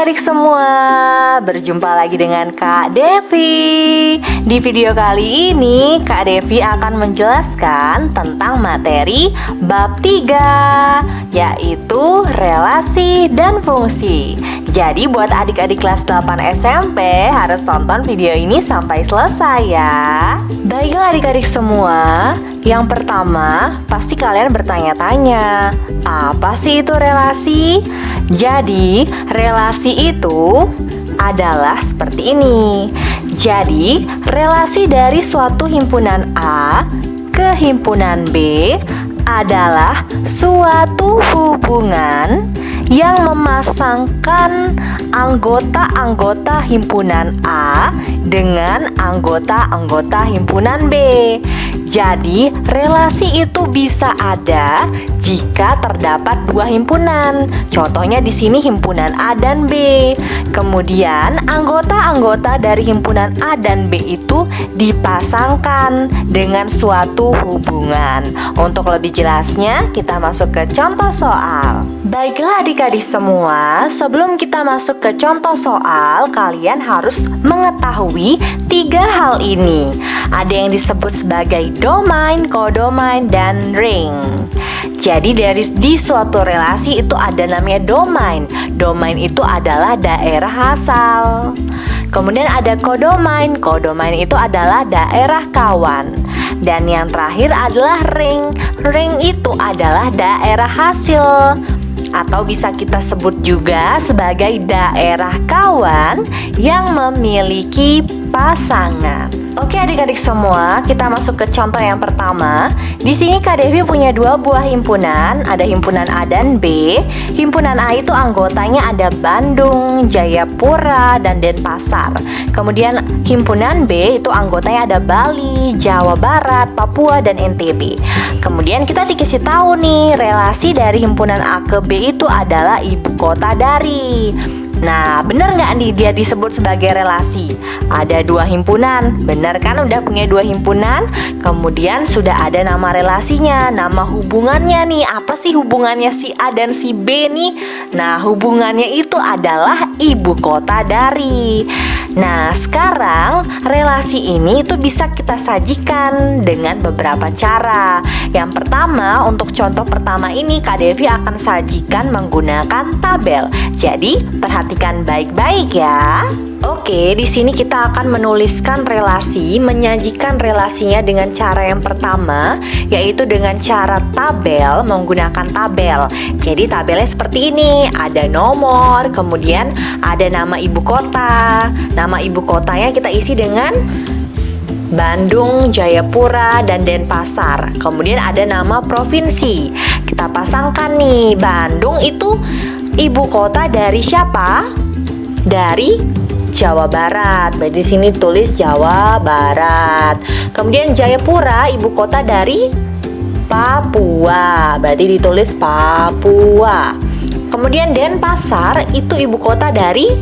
adik-adik semua, berjumpa lagi dengan Kak Devi. Di video kali ini, Kak Devi akan menjelaskan tentang materi bab 3, yaitu relasi dan fungsi. Jadi buat adik-adik kelas 8 SMP harus tonton video ini sampai selesai ya. Baiklah adik-adik semua, yang pertama pasti kalian bertanya-tanya, apa sih itu relasi? Jadi, relasi itu adalah seperti ini. Jadi, relasi dari suatu himpunan A ke himpunan B adalah suatu hubungan yang memasangkan anggota-anggota himpunan A dengan anggota-anggota himpunan B. Jadi, relasi itu bisa ada jika terdapat dua himpunan. Contohnya di sini himpunan A dan B. Kemudian, anggota-anggota dari himpunan A dan B itu dipasangkan dengan suatu hubungan. Untuk lebih jelasnya, kita masuk ke contoh soal. Baiklah adik-adik semua, sebelum kita masuk ke contoh soal, kalian harus mengetahui 3 hal ini. Ada yang disebut sebagai domain, kodomain, dan ring. Jadi di suatu relasi itu ada namanya domain. Domain itu adalah daerah asal. Kemudian ada kodomain. Kodomain itu adalah daerah kawan. Dan yang terakhir adalah ring. Ring itu adalah daerah hasil, atau bisa kita sebut juga sebagai daerah kawan yang memiliki pasangan. Oke adik-adik semua, kita masuk ke contoh yang pertama. Di sini Kak Devi punya 2 buah himpunan, ada himpunan A dan B. Himpunan A itu anggotanya ada Bandung, Jayapura, dan Denpasar. Kemudian himpunan B itu anggotanya ada Bali, Jawa Barat, Papua, dan NTB. Kemudian kita dikasih tahu nih, relasi dari himpunan A ke B itu adalah ibu kota dari. Nah, benar nggak nih dia disebut sebagai relasi? Ada 2 himpunan, benar kan? Udah punya 2 himpunan, kemudian sudah ada nama relasinya, nama hubungannya nih. Apa sih hubungannya si A dan si B nih? Nah, hubungannya itu adalah ibu kota dari. Nah, sekarang relasi ini itu bisa kita sajikan dengan beberapa cara. Yang pertama, untuk contoh pertama ini Kak Devi akan sajikan menggunakan tabel. Jadi, perhatikan baik-baik ya. Oke, di sini kita akan menuliskan relasi, menyajikan relasinya dengan cara yang pertama, yaitu dengan cara tabel, menggunakan tabel. Jadi tabelnya seperti ini, ada nomor, kemudian ada nama ibu kota. Nama ibu kotanya kita isi dengan Bandung, Jayapura, dan Denpasar. Kemudian ada nama provinsi. Kita pasangkan nih, Bandung itu ibu kota dari siapa? Dari Jawa Barat. Berarti di sini tulis Jawa Barat. Kemudian Jayapura ibu kota dari Papua. Berarti ditulis Papua. Kemudian Denpasar itu ibu kota dari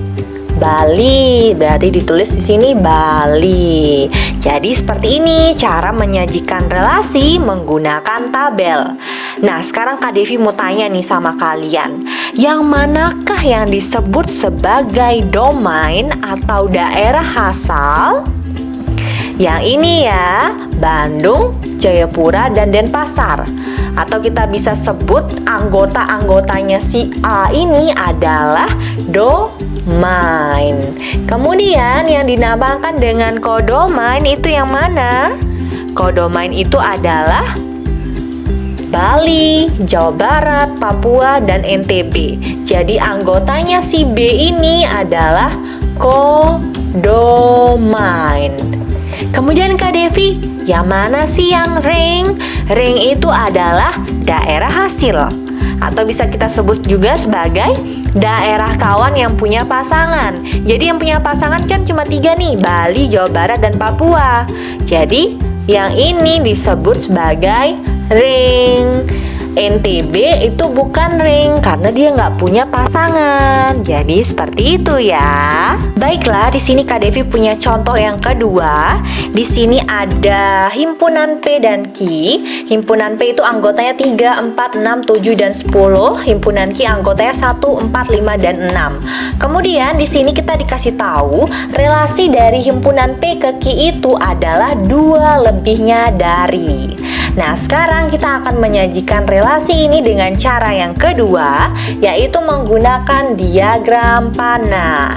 Bali. Berarti ditulis di sini Bali. Jadi seperti ini cara menyajikan relasi menggunakan tabel. Nah, sekarang Kak Devi mau tanya nih sama kalian, yang manakah yang disebut sebagai domain atau daerah asal? Yang ini ya, Bandung, Jayapura, dan Denpasar. Atau kita bisa sebut anggota-anggotanya si A ini adalah domain. Kemudian yang dinamakan dengan kodomain itu yang mana? Kodomain itu adalah Bali, Jawa Barat, Papua, dan NTB. Jadi anggotanya si B ini adalah kodomain. Kemudian Kak Devi, yang mana sih yang ring? Ring itu adalah daerah hasil, atau bisa kita sebut juga sebagai daerah kawan yang punya pasangan. Jadi yang punya pasangan kan cuma 3 nih, Bali, Jawa Barat, dan Papua. Jadi yang ini disebut sebagai ring. NTB itu bukan ring karena dia nggak punya pasangan. Jadi seperti itu ya. Baiklah, di sini Kak Devi punya contoh yang kedua. Di sini ada himpunan P dan Q. Himpunan P itu anggotanya 3, 4, 6, 7, dan 10. Himpunan Q anggotanya 1, 4, 5, dan 6. Kemudian di sini kita dikasih tahu relasi dari himpunan P ke Q itu adalah 2 lebihnya dari. Nah, sekarang kita akan menyajikan relasi ini dengan cara yang kedua, yaitu menggunakan diagram panah.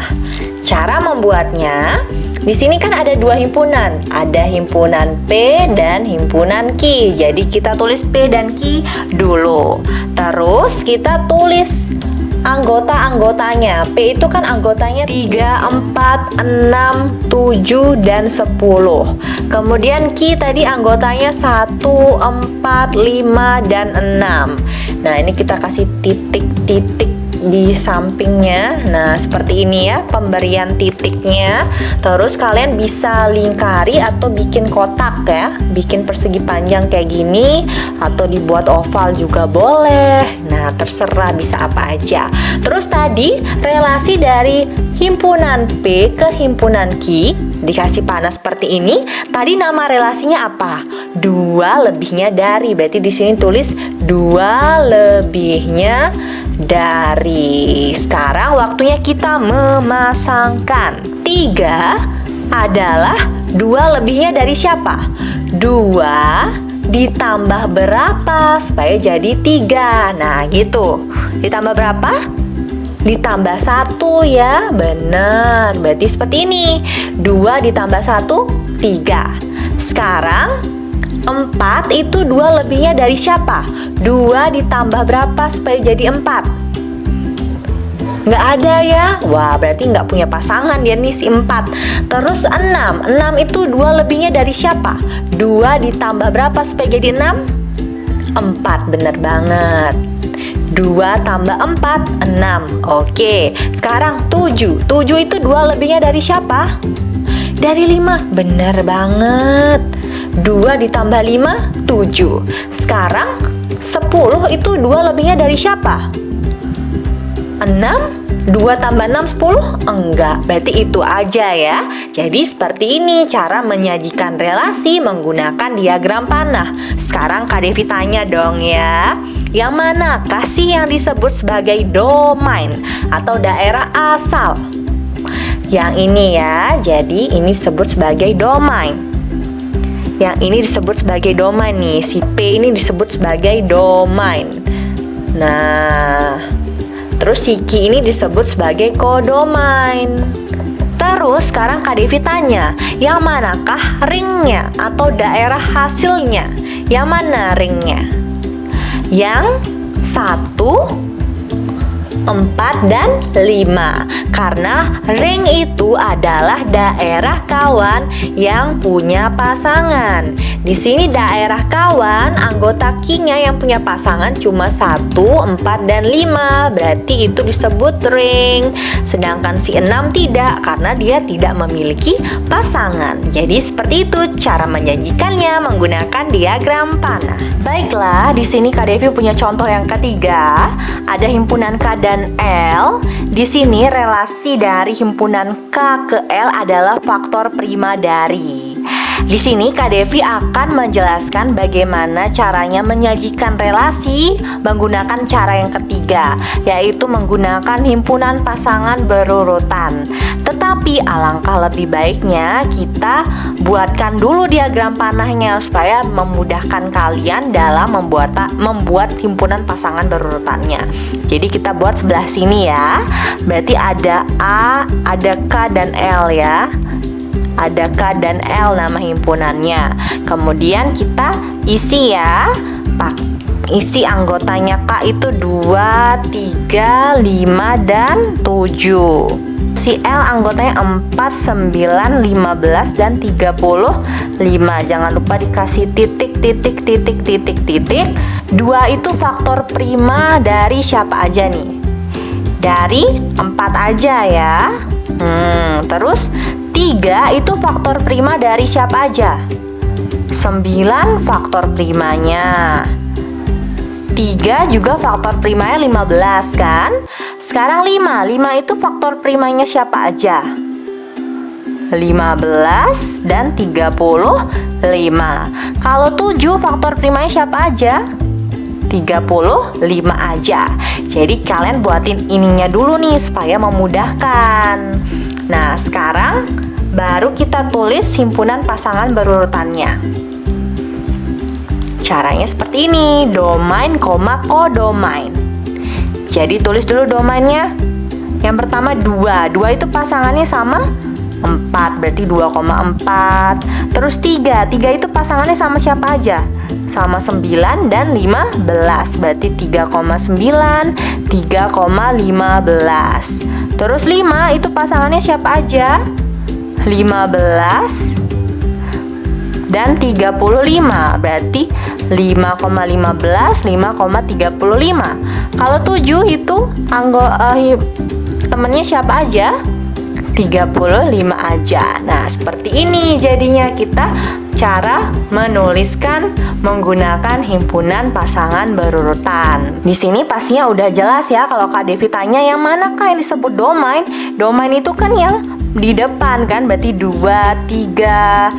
Cara membuatnya, di sini kan ada 2 himpunan, ada himpunan P dan himpunan Q. Jadi kita tulis P dan Q dulu. Terus kita tulis anggota-anggotanya. P itu kan anggotanya 3, 4, 6, 7, dan 10. Kemudian Q tadi anggotanya 1, 4, 5, dan 6. Nah, ini kita kasih titik-titik di sampingnya. Nah, seperti ini ya pemberian titiknya. Terus kalian bisa lingkari atau bikin kotak ya, bikin persegi panjang kayak gini, atau dibuat oval juga boleh. Nah, terserah bisa apa aja. Terus tadi relasi dari himpunan P ke himpunan Q dikasih panah seperti ini. Tadi nama relasinya apa? 2 lebihnya dari. Berarti di sini tulis 2 lebihnya dari. Sekarang waktunya kita memasangkan. 3 adalah 2 lebihnya dari siapa? 2 ditambah berapa supaya jadi 3. Nah, gitu. Ditambah berapa? Ditambah 1 ya. Benar. Berarti seperti ini. 2 ditambah 1, 3. Sekarang 4 itu 2 lebihnya dari siapa? 2 ditambah berapa supaya jadi 4? Nggak ada ya. Wah, berarti nggak punya pasangan dia nih si 4. Terus 6. 6 itu 2 lebihnya dari siapa? 2 ditambah berapa supaya jadi 6? 4, bener banget. 2 tambah 4, 6. Oke, sekarang 7. 7 itu 2 lebihnya dari siapa? Dari 5. Bener banget. 2 ditambah 5, 7. Sekarang 10 itu 2 lebihnya dari siapa? 6. 2 tambah 6, 10? Enggak, berarti itu aja ya. Jadi seperti ini cara menyajikan relasi menggunakan diagram panah. Sekarang Kak Devi tanya dong ya, yang manakah sih yang disebut sebagai domain atau daerah asal? Yang ini ya, jadi ini disebut sebagai domain. Yang ini disebut sebagai domain nih, si P ini disebut sebagai domain. Nah, terus si Q ini disebut sebagai kodomain. Terus sekarang Kak Devi tanya, yang manakah ringnya atau daerah hasilnya? Yang mana ringnya? Yang 1, 4, dan 5. Karena ring itu adalah daerah kawan yang punya pasangan. Di sini daerah kawan, anggota Q-nya yang punya pasangan cuma 1, 4, dan 5. Berarti itu disebut ring. Sedangkan si 6 tidak, karena dia tidak memiliki pasangan. Jadi seperti itu cara menjanjikannya menggunakan diagram panah. Baiklah, di sini Kak Devi punya contoh yang ketiga. Ada himpunan K dan L. Di sini relasi dari himpunan K ke L adalah faktor prima dari. Di sini Kak Devi akan menjelaskan bagaimana caranya menyajikan relasi menggunakan cara yang ketiga, yaitu menggunakan himpunan pasangan berurutan. Tetapi alangkah lebih baiknya kita buatkan dulu diagram panahnya supaya memudahkan kalian dalam membuat himpunan pasangan berurutannya. Jadi kita buat sebelah sini ya. Berarti ada A, ada K dan L ya. Ada K dan L nama himpunannya. Kemudian kita isi ya. Isi anggotanya K itu 2, 3, 5, dan 7. Si L anggotanya 4, 9, 15, dan 35. Jangan lupa dikasih titik. 2 itu faktor prima dari siapa aja nih? Dari 4 aja ya. Terus 3 itu faktor prima dari siapa aja? 9 faktor primanya. 3 juga faktor primanya 15 kan? Sekarang 5 itu faktor primanya siapa aja? 15 dan 35. Kalau 7 faktor primanya siapa aja? 35 aja. Jadi kalian buatin ininya dulu nih supaya memudahkan. Nah, sekarang baru kita tulis himpunan pasangan berurutannya. Caranya seperti ini, domain, kodomain. Jadi tulis dulu domainnya. Yang pertama 2 itu pasangannya sama 4, berarti 2,4. Terus 3 itu pasangannya sama siapa aja? Sama 9 dan 15, berarti 3,9, 3,15. Terus 5 itu pasangannya siapa aja? 15 dan 35, berarti 5,15, 5,35. Kalau 7 itu temennya siapa aja? 35 aja. Nah, seperti ini jadinya kita cara menuliskan menggunakan himpunan pasangan berurutan. Di sini pastinya udah jelas ya kalau Kak Devi tanya yang manakah yang disebut domain. Domain itu kan yang di depan kan, berarti 2, 3,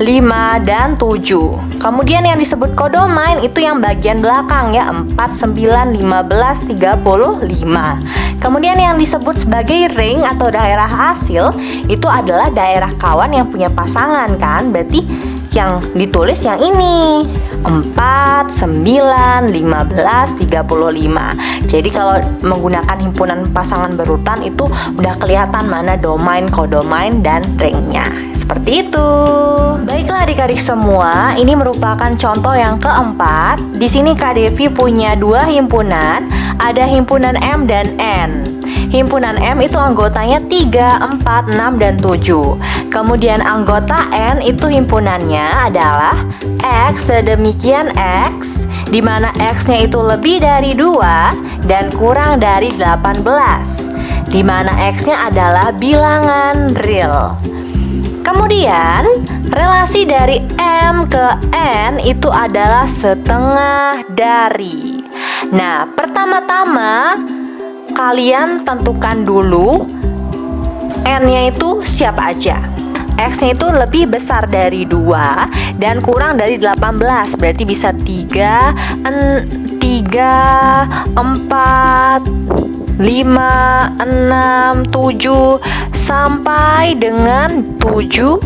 5, dan 7. Kemudian yang disebut kodomain itu yang bagian belakang ya, 4, 9, 15, 35. Kemudian yang disebut sebagai ring atau daerah hasil itu adalah daerah kawan yang punya pasangan kan, berarti yang ditulis yang ini 4, 9, 15, 35. Jadi kalau menggunakan himpunan pasangan berurutan itu udah kelihatan mana domain, kodomain, dan ringnya. Seperti itu. Baiklah adik-adik semua, ini merupakan contoh yang keempat. Di sini Kak Devi punya 2 himpunan, ada himpunan M dan N. Himpunan M itu anggotanya 3, 4, 6, dan 7. Kemudian anggota N itu himpunannya adalah X sedemikian X, di mana X-nya itu lebih dari 2 dan kurang dari 18, di mana X-nya adalah bilangan real. Kemudian relasi dari M ke N itu adalah setengah dari. Nah, pertama-tama kalian tentukan dulu N-nya itu siapa aja. X-nya itu lebih besar dari 2 dan kurang dari 18, berarti bisa 3, 4, 5, 6, 7 sampai dengan 17.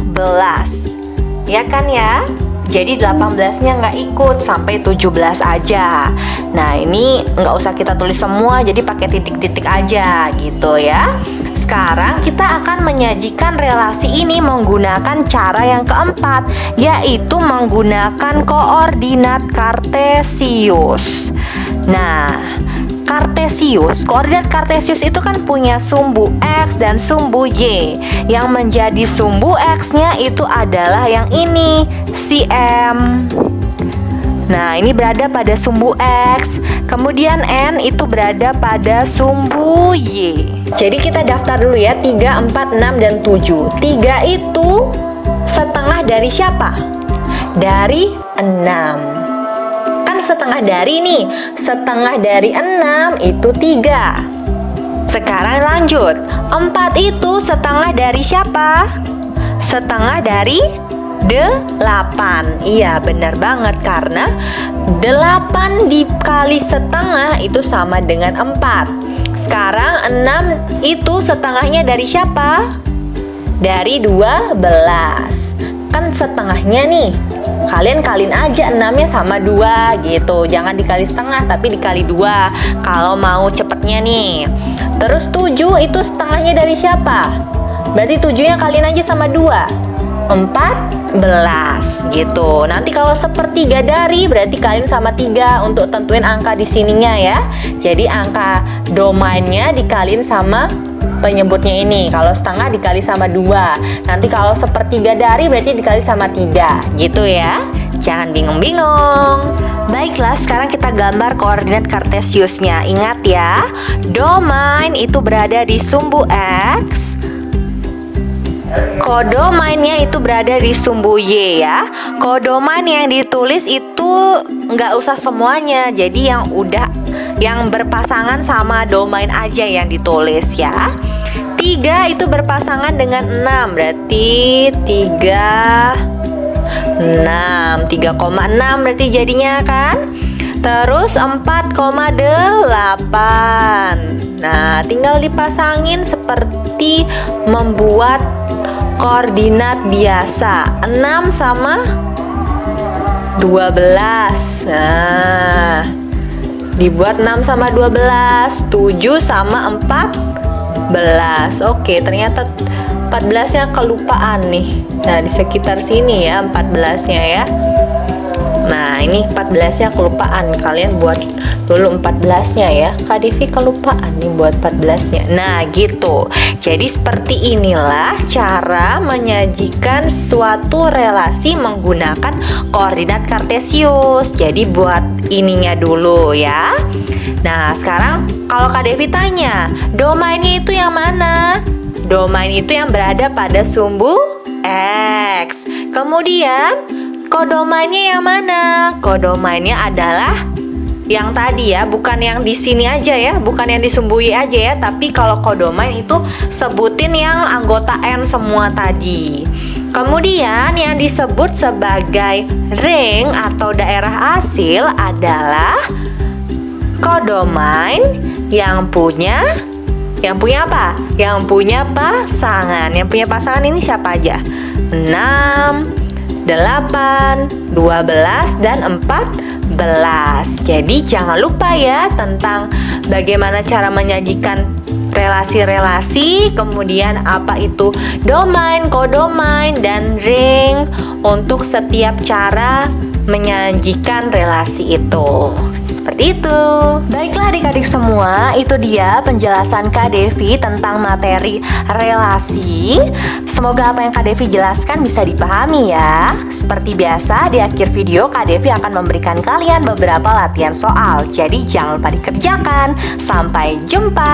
Ya kan ya? Jadi 18-nya nggak ikut, sampai 17 aja. Nah, ini nggak usah kita tulis semua, jadi pakai titik-titik aja gitu ya. Sekarang kita akan menyajikan relasi ini menggunakan cara yang keempat, yaitu menggunakan koordinat kartesius. Nah, koordinat kartesius itu kan punya sumbu X dan sumbu Y. Yang menjadi sumbu X-nya itu adalah yang ini, si M. Nah, ini berada pada sumbu X. Kemudian N itu berada pada sumbu Y. Jadi kita daftar dulu ya, 3, 4, 6, dan 7. 3 itu setengah dari siapa? Dari 6. Setengah dari nih, setengah dari 6 itu 3. Sekarang lanjut, 4 itu setengah dari siapa? Setengah dari 8. Iya, benar banget, karena 8 dikali setengah itu sama dengan 4. Sekarang 6 itu setengahnya dari siapa? Dari 12. Kan setengahnya nih, kalian kaliin aja 6-nya sama 2 gitu. Jangan dikali setengah tapi dikali 2 kalau mau cepetnya nih. Terus 7 itu setengahnya dari siapa? Berarti 7-nya kaliin aja sama 2, 14 gitu. Nanti kalau sepertiga dari berarti kalian sama 3 untuk tentuin angka di sininya ya. Jadi angka domainnya dikaliin sama penyebutnya ini. Kalau setengah dikali sama 2. Nanti kalau sepertiga dari berarti dikali sama 3 gitu ya. Jangan bingung-bingung. Baiklah, sekarang kita gambar koordinat kartesiusnya. Ingat ya, domain itu berada di sumbu X, Kodomainnya itu berada di sumbu Y ya. Kodomain yang ditulis itu nggak usah semuanya. Jadi yang berpasangan sama domain aja yang ditulis ya. 3 itu berpasangan dengan 6, berarti 3,6 berarti jadinya kan. Terus 4,8. Nah, tinggal dipasangin seperti membuat koordinat biasa. 6 sama 12. Nah, dibuat 6 sama 12, 7 sama 14. Oke, ternyata 14-nya kelupaan nih. Nah, di sekitar sini ya 14-nya ya. Nah, ini 14-nya kelupaan. Kalian buat dulu 14-nya ya. Kak Devi kelupaan nih buat 14-nya. Nah, gitu. Jadi seperti inilah cara menyajikan suatu relasi menggunakan koordinat kartesius. Jadi buat ininya dulu ya. Nah, sekarang kalau Kak Devi tanya, domainnya itu yang mana? Domain itu yang berada pada sumbu X. Kemudian kodomainnya yang mana? Kodomainnya adalah yang tadi ya, bukan yang di sini aja ya, bukan yang disumbui aja ya, tapi kalau kodomain itu sebutin yang anggota N semua tadi. Kemudian yang disebut sebagai ring atau daerah asil adalah kodomain yang punya apa? Yang punya pasangan. Yang punya pasangan ini siapa aja? 6, 8, 12, dan 14. Jadi jangan lupa ya tentang bagaimana cara menyajikan relasi-relasi, kemudian apa itu domain, kodomain, dan ring untuk setiap cara menyajikan relasi itu. Seperti itu. Baiklah adik-adik semua, itu dia penjelasan Kak Devi tentang materi relasi. Semoga apa yang Kak Devi jelaskan bisa dipahami ya. Seperti biasa, di akhir video Kak Devi akan memberikan kalian beberapa latihan soal. Jadi jangan lupa dikerjakan. Sampai jumpa.